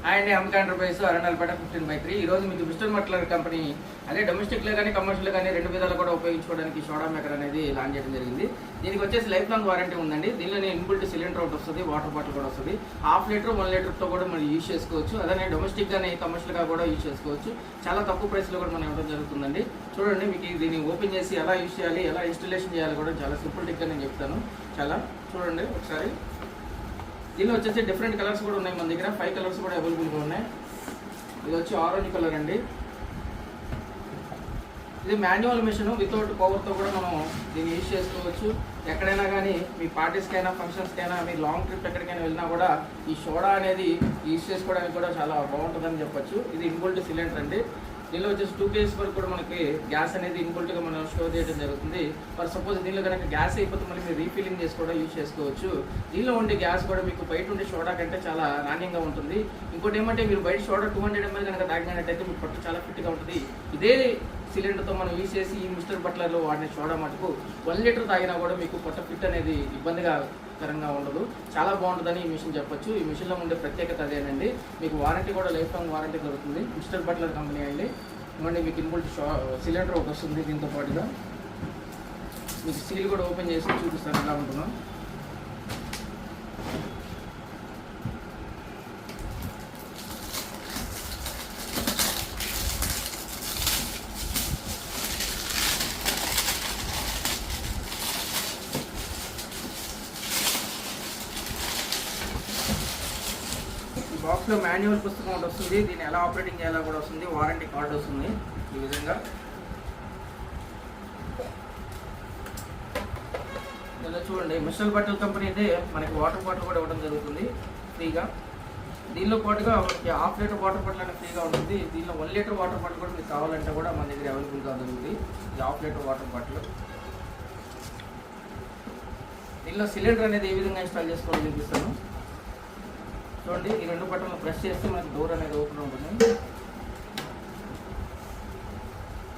And అమిక enterprise అరణాలపేట 15/3. ఈరోజు మీకు mister Buttler company అదే డొమెస్టిక్లో కానీ కమర్షియల్ కానీ రెండు విధాలు కూడా ఉపయోగించుకోవడానికి సోడా మేకర్ అనేది లాంచ్ చేయడం జరిగింది. దీనికి వచ్చేసి లైఫ్ లాంగ్ వారంటీ ఉందండి. దీనిలో ఇన్బుల్ట్ సిలిండర్ ఒకటి వస్తుంది, వాటర్ బాటిల్ కూడా వస్తుంది. 1/2 లీటర్ 1 లీటర్తో కూడా మనం యూజ్ చేసుకోవచ్చు. అదే డొమెస్టిక్ కానీ కమర్షియల్గా కూడా యూజ్ చేసుకోవచ్చు. చాలా తక్కువ ప్రైస్లో కూడా మనం ఇవ్వడం జరుగుతుందండి. చూడండి, మీకు దీన్ని ఓపెన్ చేసి ఎలా యూజ్ చేయాలి, ఎలా ఇన్స్టాలేషన్ చేయాలి కూడా చాలా సింపుల్ టిక్గా నేను చెప్తాను. చాలా చూడండి ఒకసారి. దీనిలో వచ్చేసి డిఫరెంట్ కలర్స్ కూడా ఉన్నాయి మన దగ్గర. 5 కలర్స్ కూడా అవైలబుల్గా ఉన్నాయి. ఇది వచ్చి ఆరెంజ్ కలర్ అండి. ఇది మాన్యువల్ మిషన్, వితౌట్ పవర్తో కూడా మనం దీన్ని యూజ్ చేసుకోవచ్చు. ఎక్కడైనా కానీ మీ పార్టీస్కైనా ఫంక్షన్స్కైనా మీరు లాంగ్ ట్రిప్ ఎక్కడికైనా వెళ్ళినా కూడా ఈ సోడా అనేది యూజ్ చేసుకోవడానికి కూడా చాలా బాగుంటుందని చెప్పొచ్చు. ఇది ఇన్బుల్ట్ సిలిండర్ అండి. దీనిలో వచ్చేసి 2 kgs వరకు కూడా మనకి గ్యాస్ అనేది ఇన్బుల్ట్గా మనం స్టోర్ చేయడం జరుగుతుంది. ఫర్ సపోజ్ దీనిలో కనుక గ్యాస్ అయిపోతే మళ్ళీ మీరు రీఫిల్లింగ్ చేసి కూడా యూజ్ చేసుకోవచ్చు. దీనిలో ఉండే గ్యాస్ కూడా మీకు బయట ఉండే సోడా కంటే చాలా నాణ్యంగా ఉంటుంది. ఇంకోటి ఏమంటే మీరు బయట సోడా 200 ml కనుక తాగినట్టయితే మీకు పట్టు చాలా ఫిట్గా ఉంటుంది. ఇదే సిలిండర్తో మనం యూజ్ చేసి ఈ మిస్టర్ బట్లర్లో వాడిన సోడా మటుకు 1 లీటర్ తాగినా కూడా మీకు పొట్ట ఫిట్ అనేది ఇబ్బందికరంగా ఉండదు. చాలా బాగుంటుందని ఈ మిషన్ చెప్పొచ్చు. ఈ మిషన్లో ఉండే ప్రత్యేకత అదేనండి. మీకు వారంటీ కూడా లైఫ్ లాంగ్ వారంటీ దొరుకుతుంది. మిస్టర్ బట్లర్ కంపెనీ అండి. ఇవ్వండి, మీకు ఇన్బుల్ట్ సిలిండర్ ఒకటి వస్తుంది. దీంతో పాటుగా మీకు సీల్ కూడా ఓపెన్ చేసి చూపిస్తాను ఎలా ఉంటుందో. బాక్స్లో మాన్యువల్ పుస్తకం ఒకటి వస్తుంది. దీన్ని ఎలా ఆపరేటింగ్ చేయాలో కూడా వస్తుంది. వారంటీ కార్డు వస్తుంది. ఈ విధంగా ఇలా చూడండి. మిస్టర్ బట్లర్ కంపెనీ అయితే మనకి వాటర్ బాటిల్ కూడా ఇవ్వడం జరుగుతుంది ఫ్రీగా. దీనిలో పాటుగా 1/2 లీటర్ వాటర్ బాటిల్ అనేది ఫ్రీగా ఉంటుంది. దీనిలో 1 లీటర్ వాటర్ బాటిల్ కూడా మీకు కావాలంటే కూడా మన దగ్గర అవైలబుల్గా దొరుకుతుంది. ఈ 1/2 లీటర్ వాటర్ బాటిల్. దీనిలో సిలిండర్ అనేది ఏ విధంగా ఇన్స్టాల్ చేసుకోవాలో చూపిస్తాను. చూడండి, ఈ 2 బటన్లు ప్రెస్ చేస్తే మనకి డోర్ అనేది ఓపెన్ ఉంటుంది.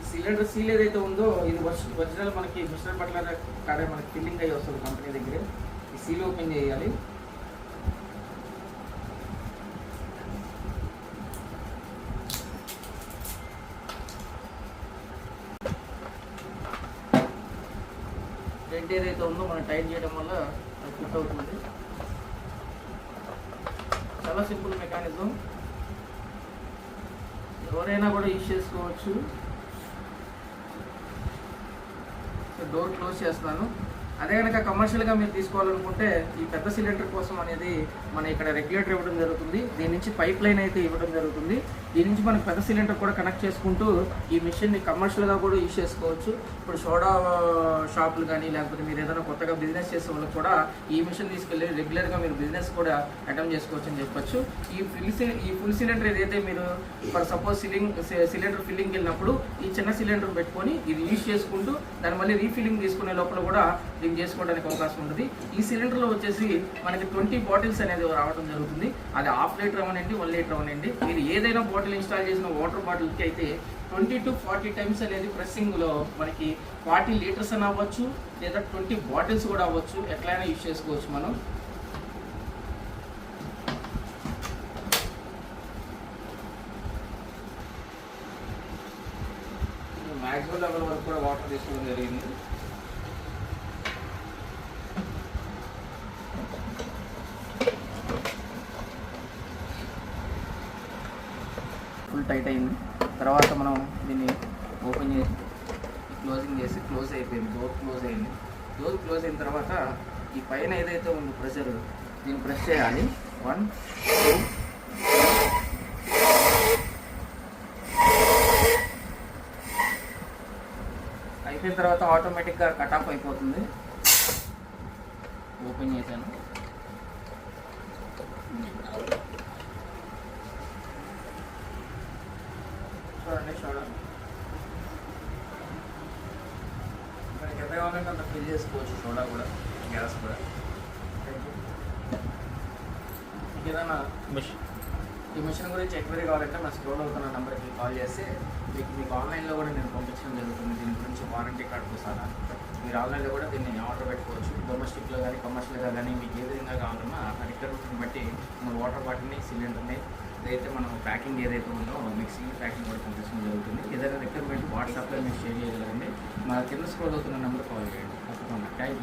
సిలిండర్ సీల్ ఏదైతే ఉందో ఇది ఒరిజినల్ మనకి మిస్టర్ బట్లర్ కాడే మనకి ఫిల్లింగ్ అయ్యి వస్తుంది కంపెనీ దగ్గర. ఈ సీల్ ఓపెన్ చేయాలి. రెడ్ ఏదైతే ఉందో మనం టైట్ చేయడం వల్ల అది ఫిట్ అవుతుంది. చాలా సింపుల్ మెకానిజం, ఎవరైనా కూడా యూజ్ చేసుకోవచ్చు. సో డోర్ క్లోజ్ చేస్తున్నాను. అదే కనుక కమర్షియల్గా మీరు తీసుకోవాలనుకుంటే ఈ పెద్ద సిలిండర్ కోసం అనేది మన ఇక్కడ రెగ్యులేటర్ ఇవ్వడం జరుగుతుంది. దీని నుంచి పైప్ లైన్ అయితే ఇవ్వడం జరుగుతుంది. దీని నుంచి మనకు పెద్ద సిలిండర్ కూడా కనెక్ట్ చేసుకుంటూ ఈ మిషన్ని కమర్షియల్గా కూడా యూజ్ చేసుకోవచ్చు. ఇప్పుడు సోడా షాపులు కానీ లేకపోతే మీరు ఏదైనా కొత్తగా బిజినెస్ చేసే వాళ్ళకి కూడా ఈ మిషన్ తీసుకెళ్ళి రెగ్యులర్గా మీరు బిజినెస్ కూడా అటెంప్ట్ చేసుకోవచ్చు అని చెప్పొచ్చు. ఈ ఫుల్ సిలిండర్ ఏదైతే మీరు ఫర్ సపోజ్ సిలిండర్ ఫిల్లింగ్కి వెళ్ళినప్పుడు ఈ చిన్న సిలిండర్ పెట్టుకొని ఇది యూజ్ చేసుకుంటూ దాన్ని మళ్ళీ రీఫిల్లింగ్ తీసుకునే లోపల కూడా దీన్ని చేసుకోవడానికి అవకాశం ఉంటుంది. ఈ సిలిండర్లో వచ్చేసి మనకి 20 బాటిల్స్ అనేది రావడం జరుగుతుంది. అది 1/2 లీటర్ అవనండి, 1 లీటర్ అవనండి. మీరు ఏదైనా బాటిల్ ఇన్స్టాల్ చేసిన వాటర్ బాటిల్కి అయితే 20 to 40 టైమ్స్ అనేది ప్రెస్సింగ్లో మనకి 40 లీటర్స్ అని అవ్వచ్చు, లేదా 20 బాటిల్స్ కూడా అవ్వచ్చు. ఎట్లయినా యూజ్ చేసుకోవచ్చు మనం. మ్యాక్సిమం లెవెల్ వరకు కూడా వాటర్ తీసుకోవడం జరిగింది. ఫుల్ టైట్ అయింది. తర్వాత మనం దీన్ని ఓపెన్ చేసి క్లోజింగ్ చేసి క్లోజ్ అయిపోయింది. డోర్ క్లోజ్ అయింది. డోర్ క్లోజ్ అయిన తర్వాత ఈ పైన ఏదైతే ఉందో ప్రెషర్ దీన్ని ప్రెస్ చేయాలి. 1 2 అయిపోయిన తర్వాత ఆటోమేటిక్గా కట్ ఆఫ్ అయిపోతుంది. ఓపెన్ చేశాను. చూడండి, చూడండి మనకి ఎంత కావాలంటే అంత ఫిల్ చేసుకోవచ్చు. సోడా కూడా, గ్యాస్ కూడా. మీకు ఏదైనా ఈ మిషన్ గురించి ఎంక్వైరీ కావాలంటే మా స్క్రోల్ అవుతున్న నెంబర్కి కాల్ చేస్తే మీకు ఆన్లైన్లో కూడా నేను పంపించడం జరుగుతుంది. దీని గురించి వారంటీ కార్డు సహా మీరు ఆన్లైన్లో కూడా దీన్ని ఆర్డర్ పెట్టుకోవచ్చు. డొమెస్టిక్లో కానీ కమర్షియల్గా కానీ మీకు ఏ విధంగా కావాలన్నా ఆ రిక్వైర్మెంట్ని బట్టి మన వాటర్ బాటిల్ని సిలిండర్ని ఇదైతే మనం ప్యాకింగ్ ఏదైతే ఉందో మిక్సింగ్ ప్యాకింగ్ కూడా పంపించడం జరుగుతుంది. ఏదైనా రిక్వైర్మెంట్ వాట్సాప్లో మీరు షేర్ చేయగలరండి. మా కింద స్క్రోల్ అవుతున్న నెంబర్ కాల్ చేయండి తప్పకుండా. Thank you.